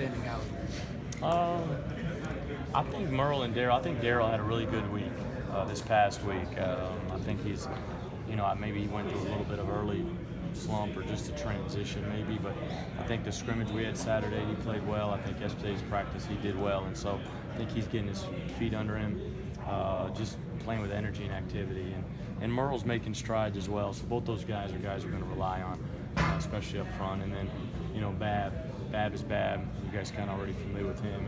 standing out? I think Merle and Daryl. I think Daryl had a really good week this past week. I think he's, maybe he went through a little bit of early slump or just a transition maybe, but I think the scrimmage we had Saturday, he played well. I think yesterday's practice he did well, and so I think he's getting his feet under him, just playing with energy and activity. And Merle's making strides as well. So both those guys are guys we're going to rely on, especially up front. And then, Bab is Bab. You guys kind of already familiar with him.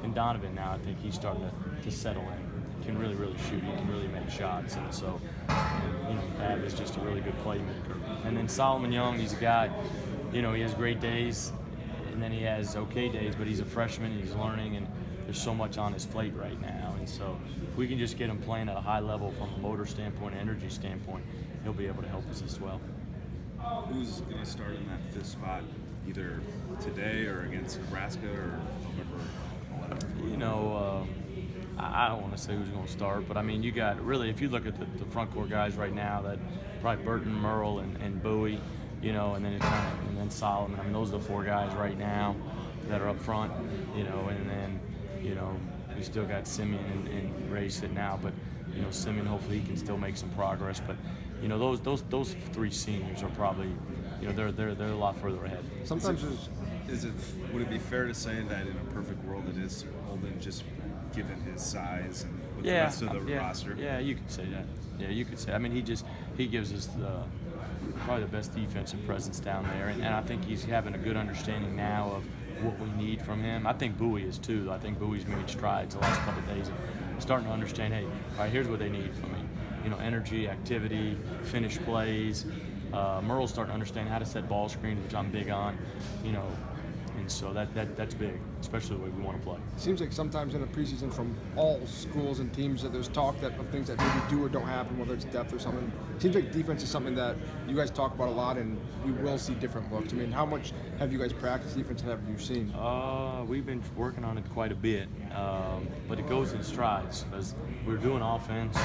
And Donovan now, I think he's starting to settle in. Can really, really shoot. He can really make shots. And so, Bab is just a really good playmaker. And then Solomon Young, he's a guy, he has great days, and then he has okay days, but he's a freshman, he's learning, and there's so much on his plate right now. And so if we can just get him playing at a high level from a motor standpoint, energy standpoint, he'll be able to help us as well. Who's going to start in that fifth spot, either today or against Nebraska or November 11th? I don't want to say who's going to start, but I mean, you got really, if you look at the front court guys right now, that probably Burton, Merle, and Bowie, and then Solomon. I mean, those are the four guys right now that are up front, and then, we still got Simeon and Ray sitting out, but Simeon, hopefully he can still make some progress. But those three seniors are probably, they're a lot further ahead. Sometimes would it be fair to say that in a perfect world it is Holden, just given his size and with the rest of the roster? Yeah, you could say that. Yeah, you could say. I mean, he gives us probably the best defensive presence down there, and I think he's having a good understanding now of what we need from him. I think Bowie is too. I think Bowie's made strides the last couple of days, starting to understand. Hey, all right, here's what they need from me. Energy, activity, finish plays. Merle's starting to understand how to set ball screens, which I'm big on. And so that's big, especially the way we want to play. It seems like sometimes in the preseason from all schools and teams that there's talk of things that maybe do or don't happen, whether it's depth or something. It seems like defense is something that you guys talk about a lot, and we will see different looks. I mean, how much have you guys practiced defense and have you seen? We've been working on it quite a bit, but it goes in strides. As we're doing offense,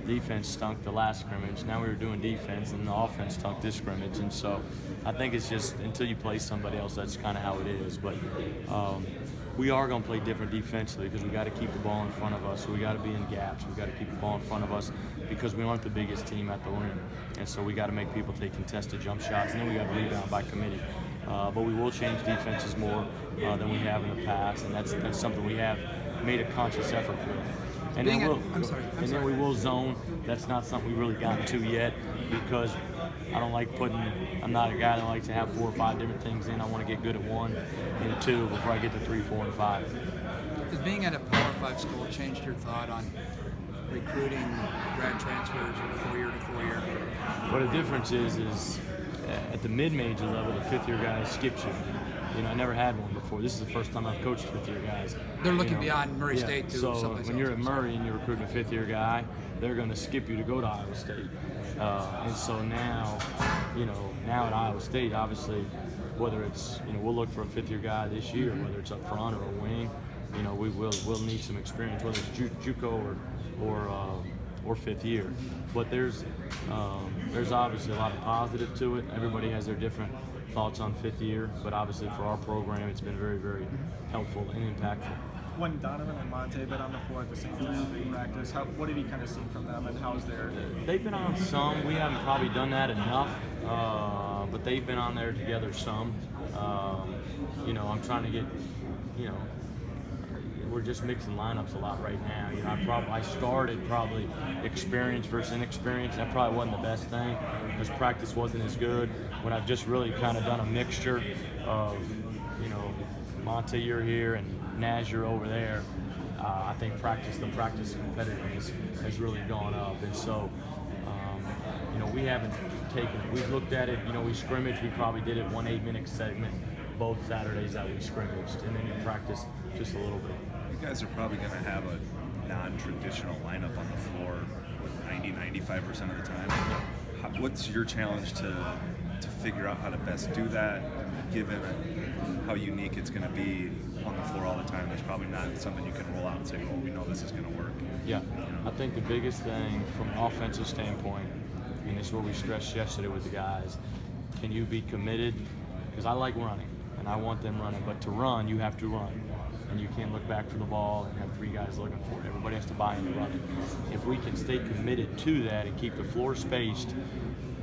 defense stunk the last scrimmage. Now we were doing defense, and the offense stunk this scrimmage. And so I think it's just until you play somebody else, that's kind of how it is. But we are going to play different defensively because we got to keep the ball in front of us. So we got to be in gaps. We got to keep the ball in front of us because we aren't the biggest team at the rim. And so we got to make people take contested jump shots, and then we got to rebound by committee. But we will change defenses more than we have in the past, and that's something we have made a conscious effort with. And then we will zone. That's not something we've really gotten to yet because I'm not a guy that likes to have 4 or 5 different things in. I want to get good at 1 and 2 before I get to 3, 4, and 5. Has being at a Power 5 school changed your thought on recruiting grad transfers or 4-year to 4-year? Well, the difference is at the mid-major level, the 5th-year guy skips you. I never had one before. This is the first time I've coached a 5th-year guys. They're looking beyond Murray State to so when you're at Murray and you're recruiting a 5th-year guy, they're going to skip you to go to Iowa State. And so now at Iowa State, obviously, whether it's we'll look for a 5th-year guy this year, whether it's up front or a wing, we'll need some experience, whether it's JUCO or 5th year. But there's obviously a lot of positive to it. Everybody has their different thoughts on 5th year, but obviously for our program, it's been very, very helpful and impactful. When Donovan and Monte been on the floor at the same time in practice, what have you kind of seen from them, and how's their? They've been on some. We haven't probably done that enough, but they've been on there together some. I'm trying to get, we're just mixing lineups a lot right now. I started probably experience versus inexperience. That probably wasn't the best thing because practice wasn't as good. When I've just really kind of done a mixture of, Monte, you're here, and Naz, you're over there. I think the practice competitiveness has really gone up. And so, we haven't we've looked at it, we scrimmaged, we probably did it 1 8-minute segment both Saturdays that we scrimmaged, and then in practice just a little bit. You guys are probably going to have a non-traditional lineup on the floor 90-95% of the time. What's your challenge to figure out how to best do that, given how unique it's going to be on the floor all the time? There's probably not something you can roll out and say, well, we know this is going to work. Yeah, I think the biggest thing from an offensive standpoint, and this is what we stressed yesterday with the guys, can you be committed? Because I like running, and I want them running. But to run, you have to run. And you can't look back for the ball and have 3 guys looking for it. Everybody has to buy into running. If we can stay committed to that and keep the floor spaced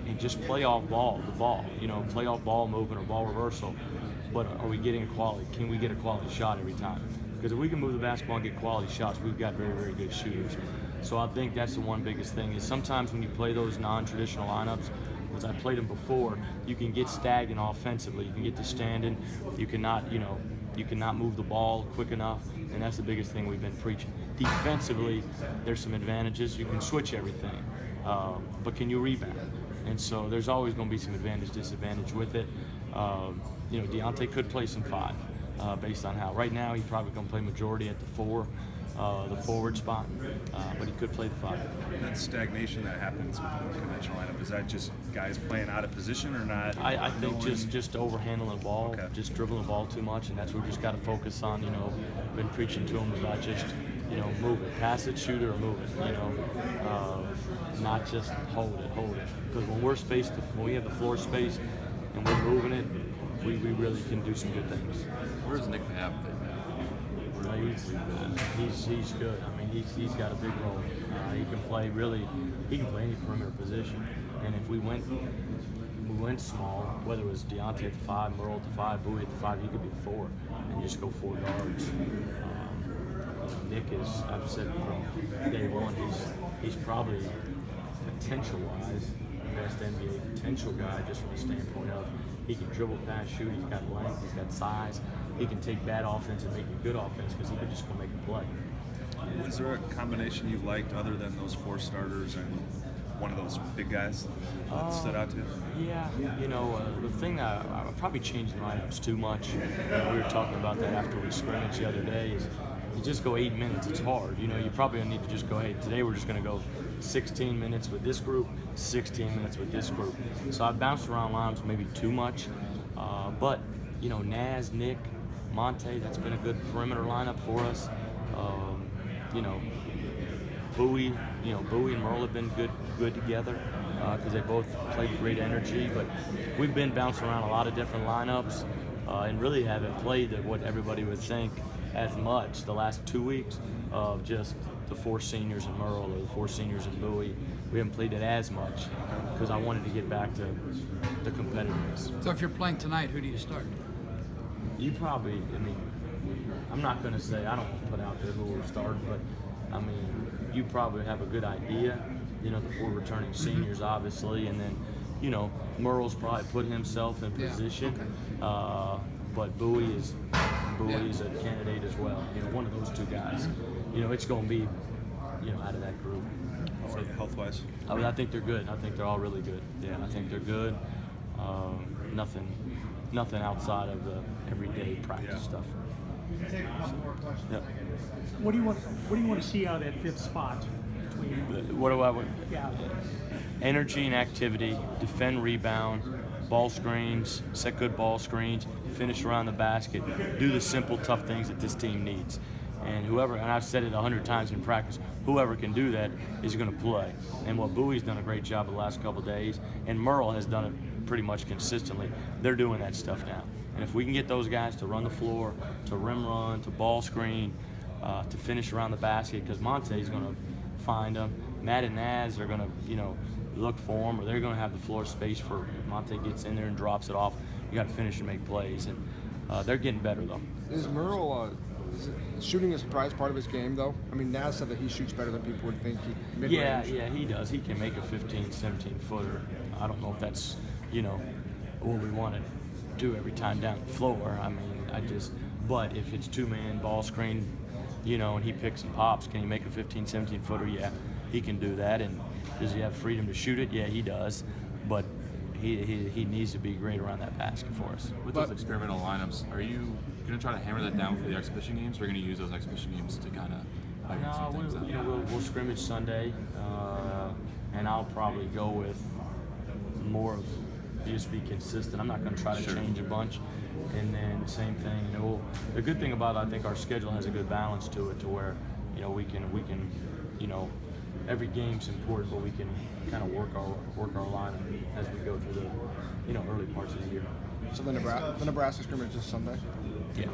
and just play off the ball, play off ball movement or ball reversal, but are we getting can we get a quality shot every time? Because if we can move the basketball and get quality shots, we've got very, very good shooters. So I think that's the one biggest thing is sometimes when you play those non-traditional lineups, as I played them before, you can get stagnant offensively. You can get to standing. You cannot move the ball quick enough, and that's the biggest thing we've been preaching. Defensively, there's some advantages. You can switch everything, but can you rebound? And so there's always going to be some advantage, disadvantage with it. Deontay could play some 5 based on how. Right now, he's probably going to play majority at the 4. The forward spot, but he could play the 5. That stagnation that happens with the conventional lineup, is that just guys playing out of position or not? I think just overhandling the ball, just dribbling the ball too much, and that's what we just got to focus on. Been preaching to them about just move it, pass it, shoot it, or move it. Not just hold it. Because when we have the floor space and we're moving it, we really can do some good things. Where's Nick Knapp? He's good. I mean, he's got a big role. He can play any perimeter position. And if we went small, whether it was Deontay at the 5, Merle at the 5, Bowie at the 5, he could be the 4 and just go 4 guards. Nick is, I've said from day one, he's probably potential-wise the best NBA potential guy just from the standpoint of he can dribble, pass, shoot, he's got length, he's got size. He can take bad offense and make it good offense because he can just go make a play. Was there a combination you liked other than those 4 starters and one of those big guys that stood out to you? Yeah, the thing that I probably changed the lineups too much. We were talking about that after we scrimmaged the other day. Is you just go 8 minutes, it's hard. You probably need to just go, hey, today we're just going to go 16 minutes with this group, 16 minutes with this group. So I bounced around lineups maybe too much, but Naz, Nick, Monte, that's been a good perimeter lineup for us. Bowie and Merle have been good together because they both played great energy. But we've been bouncing around a lot of different lineups and really haven't played what everybody would think as much the last 2 weeks of just the 4 seniors in Merle or the 4 seniors in Bowie. We haven't played it as much because I wanted to get back to the competitiveness. So if you're playing tonight, who do you start? You probably, I'm not going to say, I don't put out there who will start, but you probably have a good idea, the 4 returning seniors, obviously, and then, Merle's probably put himself in position, but Bowie is a candidate as well, one of those 2 guys. It's going to be, out of that group. Health-wise? I think they're good. I think they're all really good. Yeah, I think they're good. Nothing outside of the everyday practice stuff. Yep. What do you want to see out of that 5th spot? What do I want? Yeah. Energy and activity, defend, rebound, ball screens, set good ball screens, finish around the basket, do the simple, tough things that this team needs. And I've said it 100 times in practice, whoever can do that is going to play. And what Bowie's done a great job the last couple of days, and Merle has done it pretty much consistently, they're doing that stuff now. And if we can get those guys to run the floor, to rim run, to ball screen, to finish around the basket, because Monte's going to find them. Matt and Naz are going to, look for them, or they're going to have the floor space for Monte gets in there and drops it off. You got to finish and make plays, and they're getting better though. Is Merle shooting a surprise part of his game though? Naz said that he shoots better than people would think. Yeah, he does. He can make a 15, 17 footer. I don't know if that's what we want to do every time down the floor. But if it's 2-man ball screen, and he picks and pops, can he make a 15, 17 footer? Yeah, he can do that. And does he have freedom to shoot it? Yeah, he does. But he needs to be great around that basket for us. With those experimental lineups, are you going to try to hammer that down for the exhibition games, or are you going to use those exhibition games to kind of No, we'll scrimmage Sunday, and I'll probably go with more of just be consistent. I'm not going to try to change a bunch. And then same thing, the good thing about it, I think our schedule has a good balance to it, to where we can every game's important, but we can kind of work our line as we go through the early parts of the year. So the Nebraska scrimmage is Sunday. Yeah.